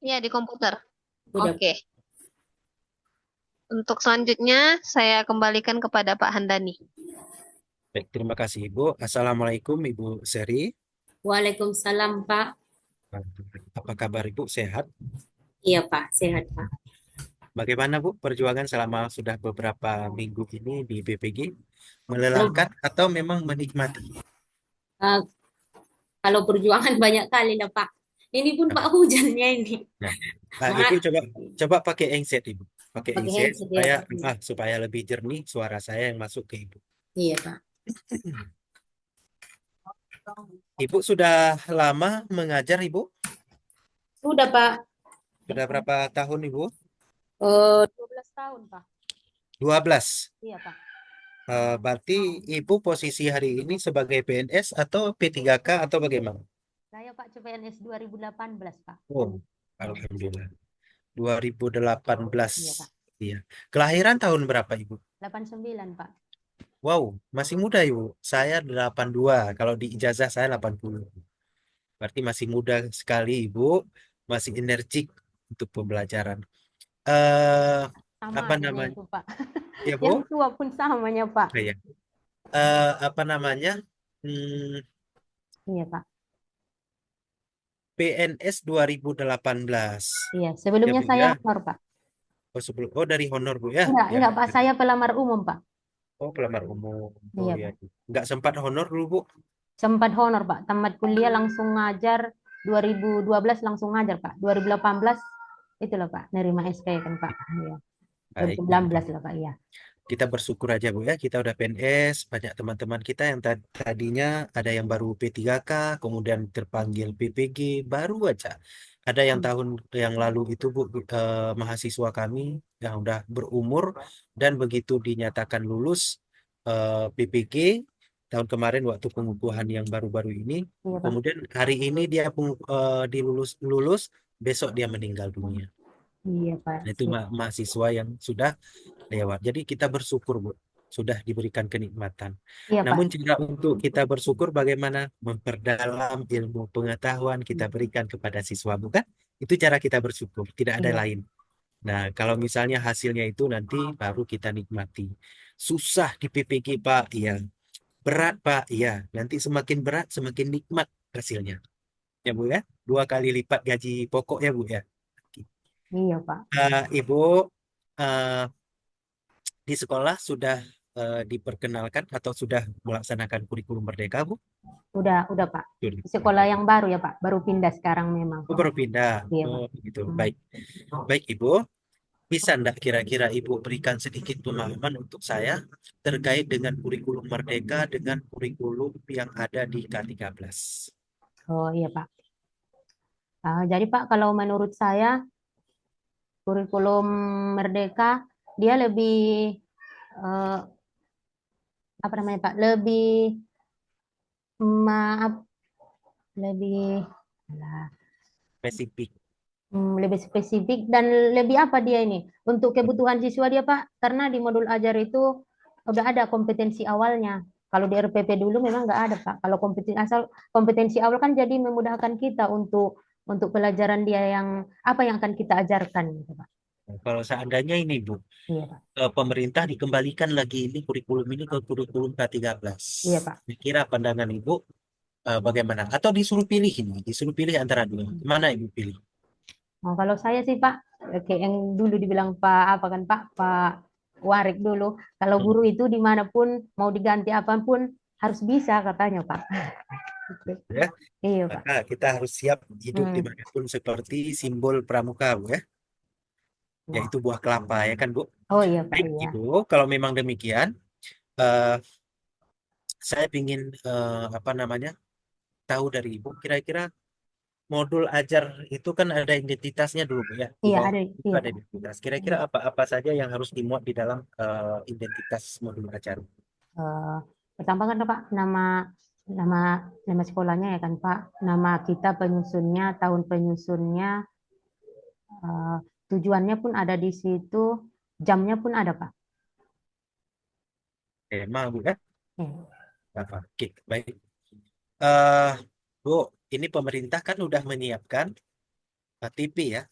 Iya, di komputer. Udah. Oke. Untuk selanjutnya, saya kembalikan kepada Pak Handani. Baik, terima kasih Ibu. Assalamualaikum Ibu Seri. Waalaikumsalam, Pak. Apa kabar Ibu? Sehat? Iya, Pak. Sehat, Pak. Bagaimana Bu perjuangan selama sudah beberapa minggu ini di BPG? Yang, Melelahkan atau memang menikmati? eh, kalau perjuangan banyak kali lah, Pak. Ini pun Nah, Pak hujannya ini. nah, Ibu Mak, coba coba pakai handset Ibu. Pakai pakai handset handset ya. supaya lebih jernih suara saya yang masuk ke Ibu. Iya, Pak. Ibu sudah lama mengajar Ibu? Sudah, Pak. Sudah berapa tahun Ibu? 12 tahun, Pak. 12. Iya, Pak. Berarti Ibu posisi hari ini sebagai PNS atau P3K atau bagaimana? Saya Pak CPNS 2018, Pak. Oh, Alhamdulillah. 2018. Iya, Pak. Iya. Kelahiran tahun berapa Ibu? 89, Pak. Wow, masih muda Ibu. Saya 82. Kalau di ijazah saya 80. Berarti masih muda sekali Ibu. Masih energik untuk pembelajaran. Eh, Sama apa adanya namanya? itu, Pak. Ya Bu? Yang tua pun samanya, Pak. Oh, iya. Apa namanya? Hmm, Iya, Pak. PNS 2018. Iya, Ya sebelumnya Bu saya ya. honor, Pak. Oh dari honor Bu ya. Ya. Enggak, Pak. Saya pelamar umum, Pak. Oh pelamar umum. Oh Iya, ya. Pak. Nggak sempat honor dulu Bu. Sempat honor, Pak. Tamat kuliah langsung ngajar 2012 langsung ngajar, Pak. 2018 itulah, Pak. Nerima SK kan, Pak. Iya. Baik, ya. 2019 lah, Pak. Iya. Kita bersyukur aja Bu ya. Kita udah PNS. Banyak teman-teman kita yang tadinya ada yang baru P3K, kemudian terpanggil PPG, baru aja. Ada yang Hmm. tahun yang lalu itu Bu, mahasiswa kami yang udah berumur dan begitu dinyatakan lulus PPG tahun kemarin waktu pengukuhan yang baru-baru ini, Iya, Pak. kemudian hari ini dia dilulus lulus, besok dia meninggal dunia. Iya, Pak. Nah, itu mahasiswa yang sudah lewat. Jadi kita bersyukur, Bu, sudah diberikan kenikmatan. Iya, Pak. Namun cara untuk kita bersyukur bagaimana memperdalam ilmu pengetahuan kita berikan kepada siswa, bukan? Itu cara kita bersyukur, tidak ada Iya. lain. Nah, kalau misalnya hasilnya itu nanti baru kita nikmati. Susah di PPG, Pak, iya. Berat, Pak, iya. Nanti semakin berat, semakin nikmat hasilnya. Ya, Bu, ya. 2 kali lipat gaji pokok ya, Bu, ya. Iya, Pak. Ibu, eh, di sekolah sudah diperkenalkan atau sudah melaksanakan kurikulum Merdeka, Bu? Udah, Pak. Sudah. Di sekolah yang baru ya, Pak. Baru pindah sekarang memang. Oh, baru pindah. Iya, Pak. Oh, gitu. Hmm. Baik. Baik, Ibu. Bisa enggak kira-kira Ibu berikan sedikit pemahaman untuk saya terkait dengan kurikulum Merdeka dengan kurikulum yang ada di K13? Oh, iya, Pak. Jadi, Pak, kalau menurut saya kurikulum Merdeka dia lebih eh, apa namanya, Pak? Lebih maaf, lebih alah, Spesifik. lebih spesifik dan lebih apa dia ini untuk kebutuhan siswa dia, Pak, karena di modul ajar itu udah ada kompetensi awalnya. Kalau di RPP dulu memang nggak ada, Pak. Kalau kompetensi awal kan jadi memudahkan kita untuk pelajaran dia yang apa yang akan kita ajarkan gitu, Pak. Nah, kalau seandainya ini, Bu, Iya, Pak. pemerintah dikembalikan lagi ini kurikulum ini ke kurikulum K13. Iya, Pak. Kira pandangan Ibu bagaimana? Atau disuruh pilih ini, disuruh pilih antara dua. Mana Ibu pilih? Nah, kalau saya sih, Pak, kayak yang dulu dibilang Pak apa kan, Pak Warik dulu, kalau guru Hmm. itu dimanapun mau diganti apapun harus bisa katanya, Pak. Gitu. Ya, Iya, Pak. maka kita harus siap hidup Hmm. dimanapun seperti simbol pramuka, Bu ya, Ya. yaitu buah kelapa ya kan, Bu. Oh iya, Pak, Baik, iya. Ibu, kalau memang demikian, eh, saya ingin apa namanya tahu dari Ibu, kira-kira modul ajar itu kan ada identitasnya dulu, Bu ya, di Iya, bawah ada. itu Iya, ada Pak. identitas. Kira-kira apa-apa saja yang harus dimuat di dalam identitas modul ajar? Eh, Pertama kan, Pak, nama nama sekolahnya ya kan, Pak. Nama kita penyusunnya, tahun penyusunnya, eh, tujuannya pun ada di situ, jamnya pun ada, Pak. Tema, Bu ya. Ya. Apa? Oke, baik. eh Bu, ini pemerintah kan udah menyiapkan TV ya.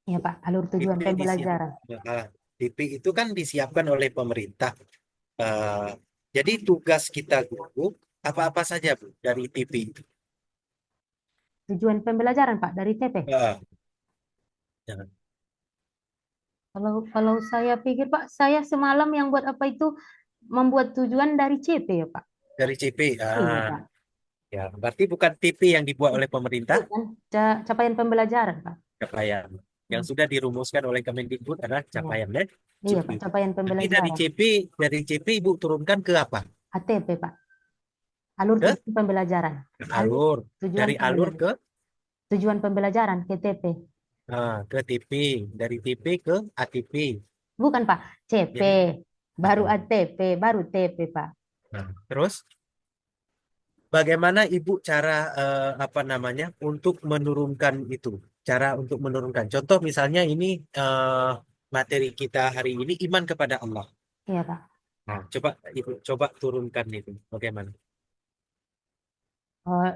Iya Pak, alur tujuan TP disiap, pembelajaran. TP itu kan disiapkan oleh pemerintah. Eh, jadi tugas kita guru apa-apa saja Bu dari TP itu. Tujuan pembelajaran Pak dari TP. Eh, jangan. Kalau saya pikir Pak, saya semalam yang buat apa itu membuat tujuan dari CP ya Pak. Dari CP. Iya Pak. Ya, berarti bukan TP yang dibuat oleh pemerintah, Bukan capaian pembelajaran Pak. capaian. Yang Hmm, sudah dirumuskan oleh Kemendikbud adalah iya. capaian dan Iya CP. Pak, capaian Nanti dari pembelajaran. CP, dari CP Ibu turunkan ke apa? ATP Pak, alur Ke tujuan pembelajaran. Alur alur. tujuan Dari alur pembelajaran. ke Tujuan pembelajaran ke TP. ke TP. Dari TP ke ATP. Bukan Pak, CP, Jadi, baru ah, ATP, baru TP Pak. terus bagaimana Ibu cara apa namanya untuk menurunkan itu? Cara untuk menurunkan. Contoh misalnya ini materi kita hari ini iman kepada Allah. Iya Pak. Nah, coba Ibu coba turunkan itu. Bagaimana? Oh,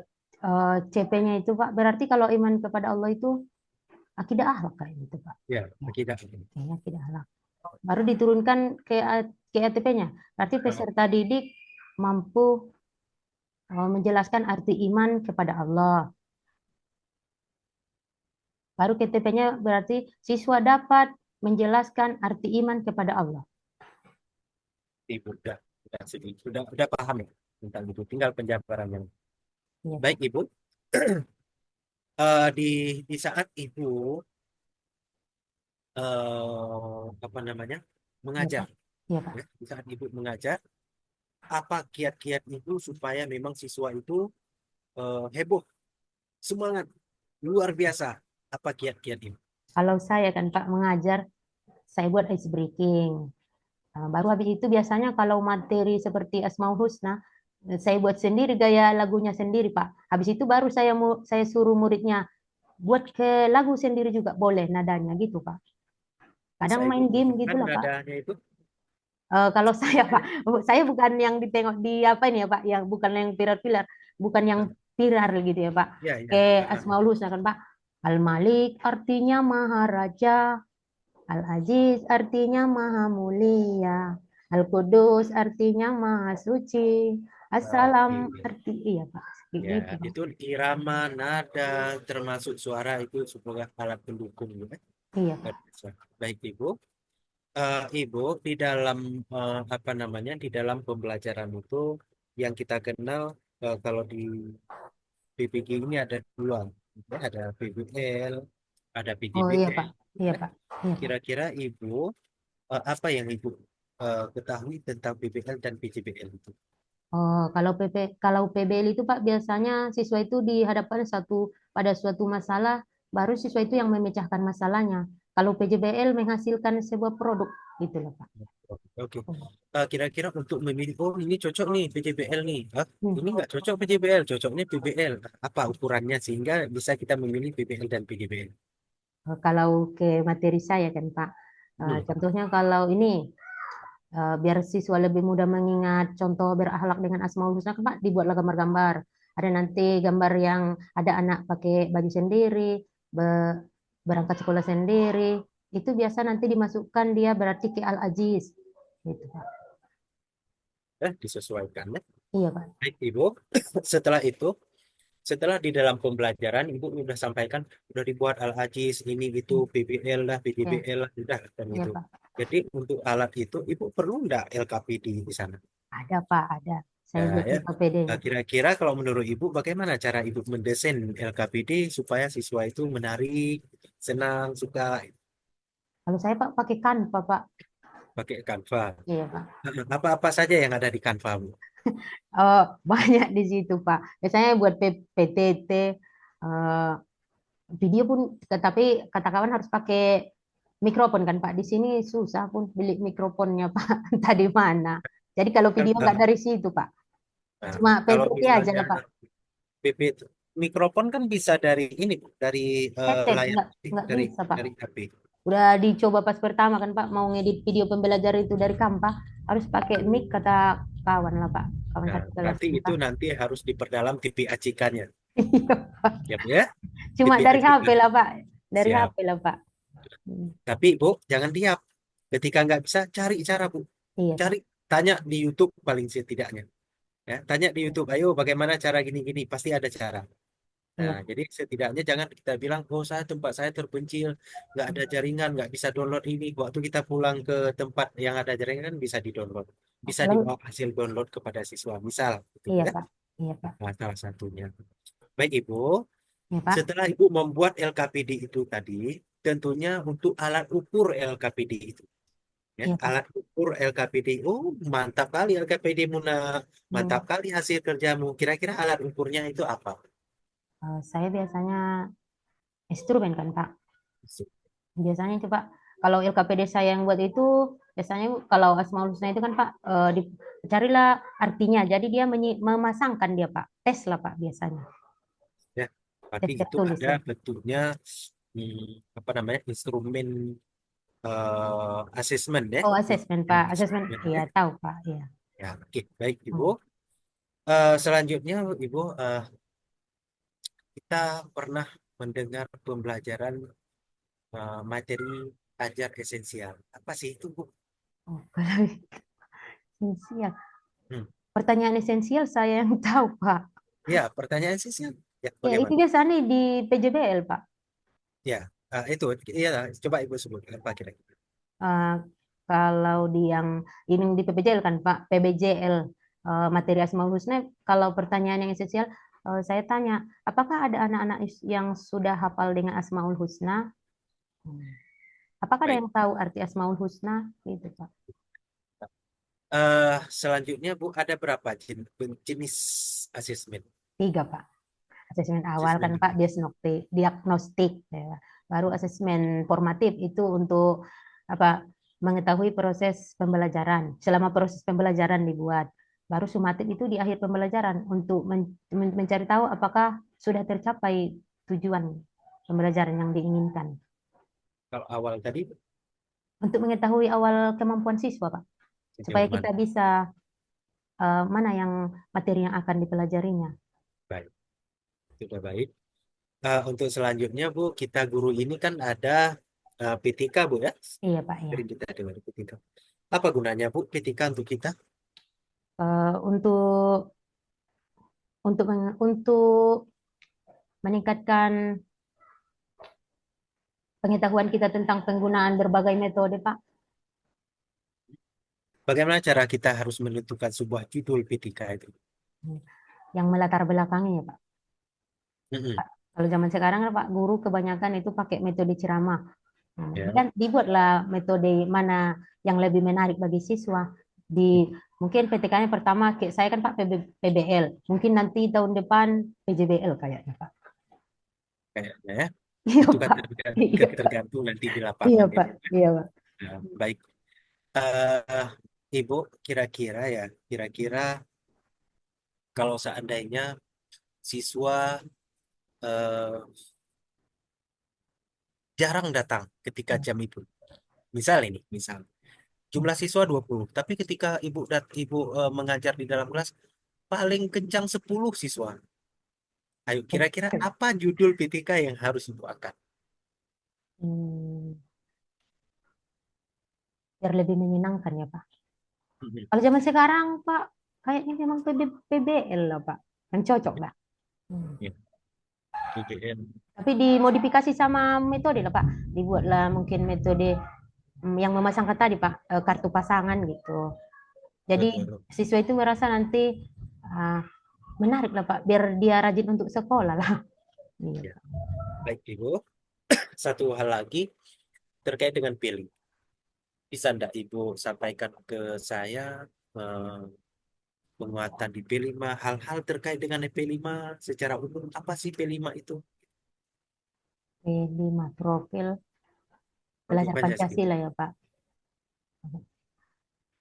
CP-nya itu Pak, berarti kalau iman kepada Allah itu akidah akhlak kayak gitu Pak. Ya, Ya, tidak. kayaknya akidah akhlak. Baru diturunkan ke ATP-nya. Berarti Oh, peserta didik mampu menjelaskan arti iman kepada Allah. Baru KTP-nya berarti siswa dapat menjelaskan arti iman kepada Allah. Ibu udah sedikit, udah paham ya tentang itu. Tinggal penjabaran yang Iya, baik, Ibu. Di saat Ibu apa namanya iya mengajar, Pak. Iya Pak. ya, di saat Ibu mengajar, apa kiat-kiat Ibu supaya memang siswa itu heboh, semangat, luar biasa? Apa kiat-kiat Ibu? Kalau saya kan Pak mengajar, saya buat ice breaking. Baru habis itu biasanya kalau materi seperti Asmaul Husna, saya buat sendiri gaya lagunya sendiri Pak. Habis itu baru saya suruh muridnya buat ke lagu sendiri juga boleh nadanya gitu Pak. Bisa Kadang Ibu main game tunjukkan gitulah Pak. nadanya itu? Kalau saya Pak, saya bukan yang ditengok di apa ini ya Pak, yang bukan yang pilar-pilar, bukan yang pilar gitu ya Pak. Ya, ya. Kayak Asmaul Husna kan Pak. Al-Malik artinya Maharaja, Al-Aziz artinya Maha Mulia, Al-Qudus artinya Maha Suci, Assalam Oke. arti iya Pak, kayak Ya, gitu Pak. itu irama, nada, termasuk suara itu sebagai alat pendukung, ya. Iya Pak. Baik, Ibu. Ibu, di dalam apa namanya, di dalam pembelajaran itu yang kita kenal kalau di PPG ini ada dua, ya, ada PBL, ada Oh iya PJBL. Pak, iya Ya. Pak, iya Pak. Kira-kira Ibu apa yang Ibu ketahui tentang PBL dan PJBL itu? Oh, kalau PBL itu Pak biasanya siswa itu dihadapkan pada suatu masalah, baru siswa itu yang memecahkan masalahnya. Kalau PJBL menghasilkan sebuah produk gitu loh Pak. Oke. Kira-kira untuk memilih, oh ini cocok nih PJBL nih. Hah? Hmm. Ini nggak cocok PJBL, cocoknya PBL. Apa ukurannya sehingga bisa kita memilih PBL dan PJBL? Kalau ke materi saya kan Pak, Hmm. contohnya kalau ini biar siswa lebih mudah mengingat contoh berakhlak dengan Asmaul Husna kan Pak, dibuatlah gambar-gambar. Ada nanti gambar yang ada anak pakai baju sendiri, berangkat sekolah sendiri. Itu biasa nanti dimasukkan dia berarti ke Al-Aziz. Gitu Pak. Disesuaikan, ya. Iya Pak. Baik, Ibu. Setelah itu, setelah di dalam pembelajaran, Ibu udah sampaikan, udah dibuat Al-Ajiz, ini itu, Hmm. PBL lah, Ya, PJBL lah, udah, dan iya itu. Pak. Jadi untuk alat itu, Ibu perlu nggak LKPD di sana? Ada Pak, ada. Saya Ya, buat ya. PPD-nya. Kira-kira kalau menurut Ibu, bagaimana cara Ibu mendesain LKPD supaya siswa itu menarik, senang, suka Kalau saya Pak pakai Canva Pak. pakai Canva? Iya Pak. Apa-apa saja yang ada di Canva, Bu? Oh, banyak di situ Pak. Biasanya buat PTT, eh, video pun, tapi kata kawan harus pakai mikrofon kan Pak. Di sini susah pun beli mikrofonnya Pak. Entah di mana. Jadi kalau Kan, video nggak dari situ Pak. nah, Cuma kalau PPT aja misalnya lah Pak. PP mikrofon kan bisa dari ini, Bu, dari Headset layar, nggak dari bisa Pak. HP. Udah dicoba pas pertama kan Pak mau ngedit video pembelajaran itu dari Canva harus pakai mic kata kawan lah Pak. Kawan Nah, satu kelas berarti kita. itu nanti harus diperdalam TV acikannya. Iya, Pak. Siap ya? Cuma TV dari HP acikan. lah Pak. Dari Siap. HP lah Pak. Hmm. Tapi Bu, jangan diam. Ketika nggak bisa, cari cara Bu. Iya Pak. Cari, tanya di YouTube paling setidaknya. Ya, tanya di YouTube, ayo bagaimana cara gini-gini, pasti ada cara. Nah, Iya. jadi setidaknya jangan kita bilang, oh tempat saya terpencil, nggak ada jaringan, nggak bisa download ini. Waktu kita pulang ke tempat yang ada jaringan kan bisa di-download, bisa Kalau dibawa hasil download kepada siswa, misal, gitu iya ya. Pak. Iya Pak. Nah, salah satunya. Baik Ibu, Iya Pak. setelah Ibu membuat LKPD itu tadi, tentunya untuk alat ukur LKPD itu. Ya, Iya Pak. alat ukur LKPD. Oh, mantap kali LKPD Muna. Mantap Hmm. kali hasil kerjamu. Kira-kira alat ukurnya itu apa? Saya biasanya instrumen kan Pak. Biasanya itu Pak, kalau LKPD saya yang buat itu, biasanya kalau Asmaul Husna itu kan Pak, carilah artinya. Jadi dia memasangkan dia Pak, tes lah Pak biasanya, Ya, tapi tes itu tertulis ada ya. bentuknya apa namanya instrumen asesmen ya, Oh asesmen instrumen Pak, asesmen, asesmen iya ya. tahu Pak, iya. Ya, oke, baik Ibu. Hmm. Selanjutnya Ibu, kita pernah mendengar pembelajaran materi ajar esensial. Apa sih itu Bu? Oh, kalau esensial, Hmm. pertanyaan esensial saya yang tahu Pak. Ya, pertanyaan esensial. Ya, Ya itu bagaimana? biasanya di PJBL Pak. Ya, itu iya coba Ibu sebut apa kira-kira. Eh, Kalau di yang ini di PPJL kan Pak, PBJL, materi Asmaul Husna, kalau pertanyaan yang esensial, saya tanya, apakah ada anak-anak yang sudah hafal dengan Asmaul Husna? Hmm. Apakah ada Baik. yang tahu arti Asmaul Husna? Gitu Pak. Selanjutnya Bu, ada berapa jenis asesmen? 3 Pak. Asesmen awal kan Asesmen. Pak, diagnostik, ya. Baru asesmen formatif itu untuk apa? Mengetahui proses pembelajaran. Selama proses pembelajaran dibuat. Baru sumatif itu di akhir pembelajaran untuk mencari tahu apakah sudah tercapai tujuan pembelajaran yang diinginkan. Kalau awal tadi Untuk mengetahui awal kemampuan siswa, Pak. Supaya sejauh mana? kita bisa mana yang materi yang akan dipelajarinya. Baik, sudah baik. Untuk selanjutnya Bu, kita guru ini kan ada PTK Bu ya. Iya, Pak, ya. Sering kita dengar PTK. Apa gunanya Bu PTK untuk kita? Untuk untuk meningkatkan pengetahuan kita tentang penggunaan berbagai metode, Pak, Bagaimana cara kita harus menentukan sebuah judul PTK itu? yang melatar belakangnya, ya, Pak. Mm-mm. Kalau zaman sekarang, kan, Pak, guru kebanyakan itu pakai metode ceramah. Nah, Ya, dan dibuatlah metode mana yang lebih menarik bagi siswa. Mungkin PTK-nya pertama, kayak saya kan Pak PBL, mungkin nanti tahun depan PJBL kayaknya, Pak. kayaknya ya. Iya, Itu kan Pak. Iya, Pak. tergantung nanti di Iya, lapangan ya. Pak. Iya, Pak. Nah, baik. Eh, Ibu, kira-kira ya, kira-kira kalau seandainya siswa eh, jarang datang ketika jam itu. Misal ini, misal jumlah siswa 20, tapi ketika ibu mengajar di dalam kelas paling kencang 10 siswa. Ayo, kira-kira apa judul PTK yang harus ibu angkat? Hmm, biar lebih menyenangkan ya, Pak. Mhm. Kalau zaman sekarang, Pak, kayaknya memang PBL lah, Pak. Yang cocok lah. Hmm. Ya, PPN. Tapi dimodifikasi sama metode lah, Pak. Dibuatlah mungkin metode yang memasangkan tadi, Pak, kartu pasangan gitu. Jadi siswa itu merasa nanti ah, menarik lah, Pak, biar dia rajin untuk sekolah lah. Iya. Ya, baik Ibu. Satu hal lagi terkait dengan pilih. Bisa enggak Ibu sampaikan ke saya eh, penguatan di P5, hal-hal terkait dengan P5 secara umum, apa sih P5 itu? P5 profil Profil belajar Pancasila. Pancasila ya, Pak.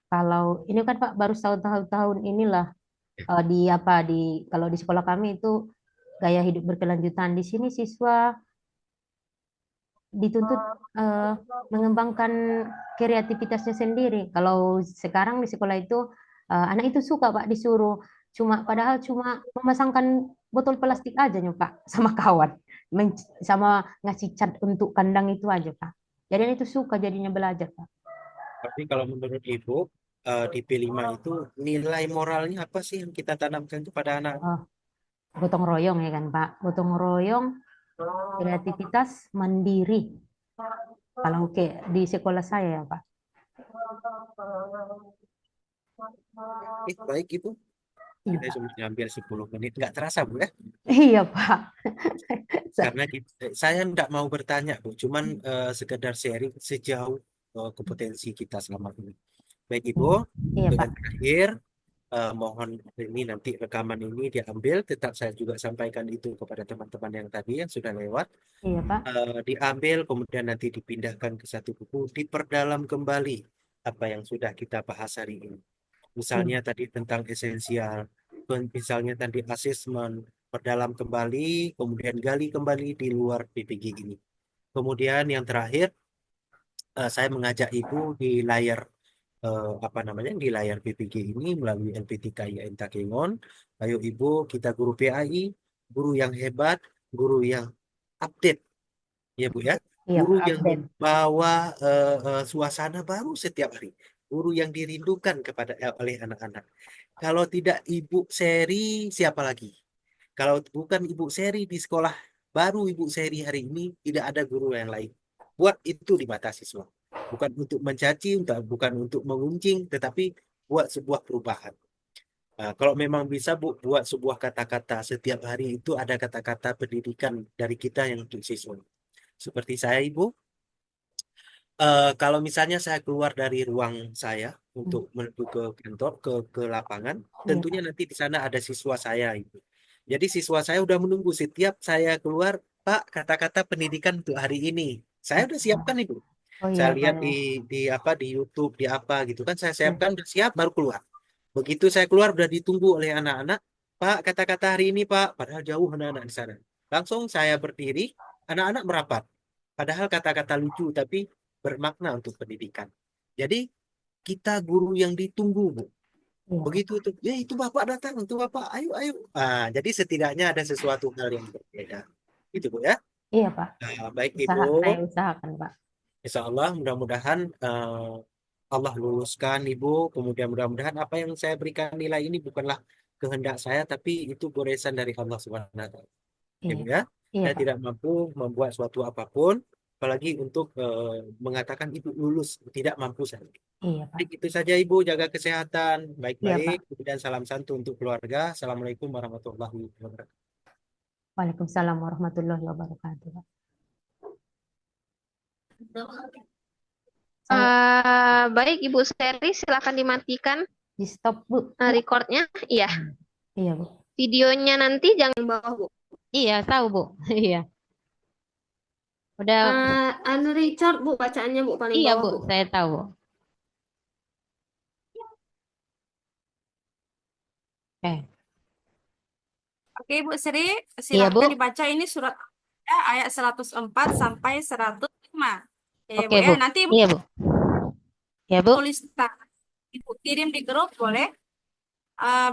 Kalau ini kan Pak baru tahun-tahun inilah di apa di kalau di sekolah kami itu gaya hidup berkelanjutan. Di sini siswa dituntut eh, mengembangkan kreativitasnya sendiri. Kalau sekarang di sekolah itu anak itu suka Pak disuruh padahal cuma memasangkan botol plastik aja nih Pak sama kawan. Sama ngasih cat untuk kandang itu aja Pak. Jadi itu suka jadinya belajar, Pak. Tapi kalau menurut Ibu, di P5 itu nilai moralnya apa sih yang kita tanamkan kepada anak? Oh, gotong royong ya kan, Pak. Gotong royong, kreativitas, mandiri. Kalau kayak di sekolah saya ya, Pak. Baik Ibu. Iya, Kita Pak. cuma ngambil 10 menit. Nggak terasa, Bu ya? Iya, Pak. Karena saya nggak mau bertanya, Bu. Cuman sekedar sharing sejauh kompetensi kita selama ini. Baik Ibu, Iya, Pak. dengan terakhir, mohon ini nanti rekaman ini diambil. Tetap saya juga sampaikan itu kepada teman-teman yang tadi yang sudah lewat. Iya, Pak. Diambil, kemudian nanti dipindahkan ke satu buku, diperdalam kembali apa yang sudah kita bahas hari ini. Iya. Misalnya tadi tentang esensial, misalnya tadi asesmen, perdalam kembali, kemudian gali kembali di luar PPG ini. Kemudian yang terakhir, saya mengajak Ibu di layar apa namanya di layar PPG ini melalui LPTKIN Takengon. Ayo Ibu, kita guru PAI, guru yang hebat, guru yang update, ya Bu ya. Iya, Guru Pak. yang Update. membawa suasana baru setiap hari. Guru yang dirindukan kepada oleh anak-anak. Kalau tidak Ibu Seri, siapa lagi? Kalau bukan Ibu Seri di sekolah baru Ibu Seri hari ini, tidak ada guru yang lain. Buat itu di mata siswa. Bukan untuk mencaci, bukan untuk mengunjing, tetapi buat sebuah perubahan. Nah, kalau memang bisa Bu, buat sebuah kata-kata setiap hari itu ada kata-kata pendidikan dari kita yang untuk siswa. Seperti saya Ibu, kalau misalnya saya keluar dari ruang saya Hmm. untuk menuju ke kantor, ke lapangan, Iya, tentunya Pak. nanti di sana ada siswa saya itu. Jadi siswa saya udah menunggu setiap saya keluar, Pak, kata-kata pendidikan untuk hari ini. Saya udah siapkan Ibu. Oh iya, Saya Pak lihat ya. di apa di YouTube, di apa gitu kan saya Iya. siapkan udah siap baru keluar. Begitu saya keluar udah ditunggu oleh anak-anak, Pak, kata-kata hari ini, Pak, padahal jauh anak-anak di sana. Langsung saya berdiri, anak-anak merapat. Padahal kata-kata lucu tapi bermakna untuk pendidikan. Jadi kita guru yang ditunggu, Bu. Iya, Begitu Pak. itu, ya itu Bapak datang, itu Bapak, ayo, ayo. Jadi setidaknya ada sesuatu hal yang berbeda. Gitu, Bu ya. Iya, Pak. Baik, Ibu. Saya usahakan, Pak. Insya Allah mudah-mudahan Allah luluskan Ibu. Kemudian mudah-mudahan apa yang saya berikan nilai ini bukanlah kehendak saya, tapi itu goresan dari Allah Subhanahu wa Ta'ala. Ibu Iya. ya, Iya, saya Pak. tidak mampu membuat suatu apapun, apalagi untuk mengatakan Ibu lulus, tidak mampu saya. Iya, Pak. Baik, itu saja Ibu, jaga kesehatan, Iya, baik-baik, Pak. kemudian salam santu untuk keluarga. Assalamualaikum warahmatullahi wabarakatuh. Waalaikumsalam warahmatullahi wabarakatuh, Pak. Saya Baik, Ibu Seri, silakan dimatikan di stop, Bu. recordnya. Iya, Iya, Bu. videonya nanti jangan bawah, Bu. Iya, tahu, Bu. Iya. Udah. Anu Richard, Bu, bacaannya, Bu, paling Iya, bawah, Bu. Bu. Saya tahu, Bu. Eh. Oke, Ibu Sri, Iya, Bu. silakan dibaca ini surat ayat 104 sampai 105. Ya, ya, Bu Oke, ya. Bu. Nanti Ibu Iya, Bu. Ya, Bu. tulis Ibu kirim di grup boleh.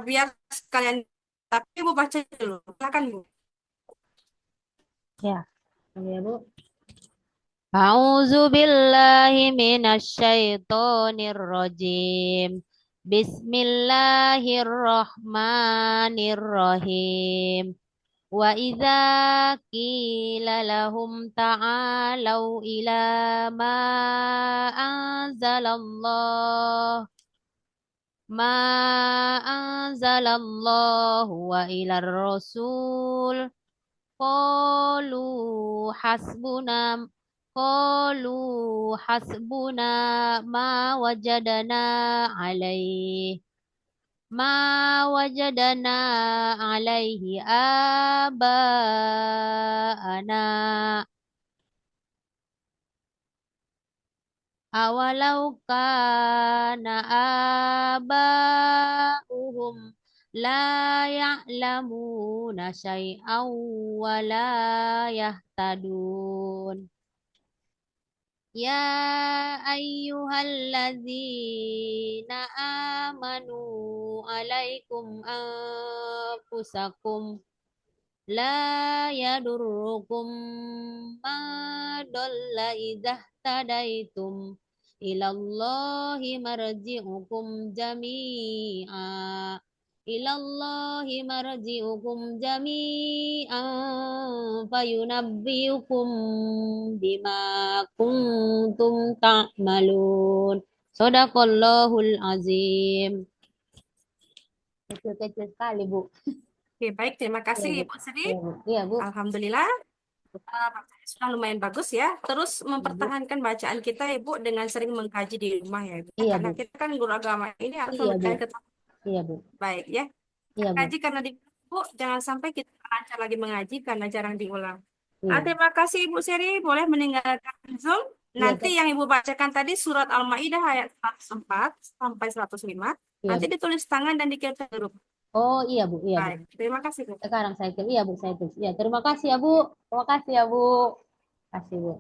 Biar sekalian tapi Ibu baca dulu. Silakan, Bu. Ya. Iya, Bu. A'udzu billahi minasyaitonir rajim. Bismillahirrahmanirrahim. Wa idza qila lahum ta'alau ila ma anzalallah ma anzalallahu wa ila rasul qalu hasbuna qalu hasbuna ma wajadana alaihi ma wajadana alaihi abaana awalau kana abauhum la ya'lamuna syai'aw wa la yahtadun. Ya ayyuhalladzina amanu alaikum anfusakum La yadurrukum ma dalla idza tadaitum ilallahi marji'ukum jami'a ilallahi marji'ukum jami'an fayunabbiukum bima kuntum ta'malun. Sadaqallahul azim. Kecil-kecil sekali, Bu. Oke, baik. Terima Iya, kasih, Bu. Ibu Sri. Iya, Bu. Iya, Bu. Alhamdulillah. Bacaan sudah lumayan bagus ya. Terus Iya, Bu. mempertahankan bacaan kita, Ibu, dengan sering mengkaji di rumah ya, Ibu. Iya, Karena Bu. kita kan guru agama ini harus Iya, Bu. memberikan ketaatan Iya, Bu. baik ya. Iya, Bu. Kaji karena di Bu, jangan sampai kita lancar lagi mengaji karena jarang diulang. Iya. Terima kasih Ibu Seri, boleh meninggalkan Zoom. Iya, Nanti Kak. yang Ibu bacakan tadi surat Al-Maidah ayat 104 sampai 105. Iya, Nanti Bu. ditulis tangan dan dikirim ke grup. Oh, iya, Bu. Iya, Bu. Baik, terima kasih Bu. Sekarang saya tulis. Iya, Bu, saya tulis. Iya, terima kasih ya, Bu. Terima kasih ya, Bu. Terima kasih, Bu.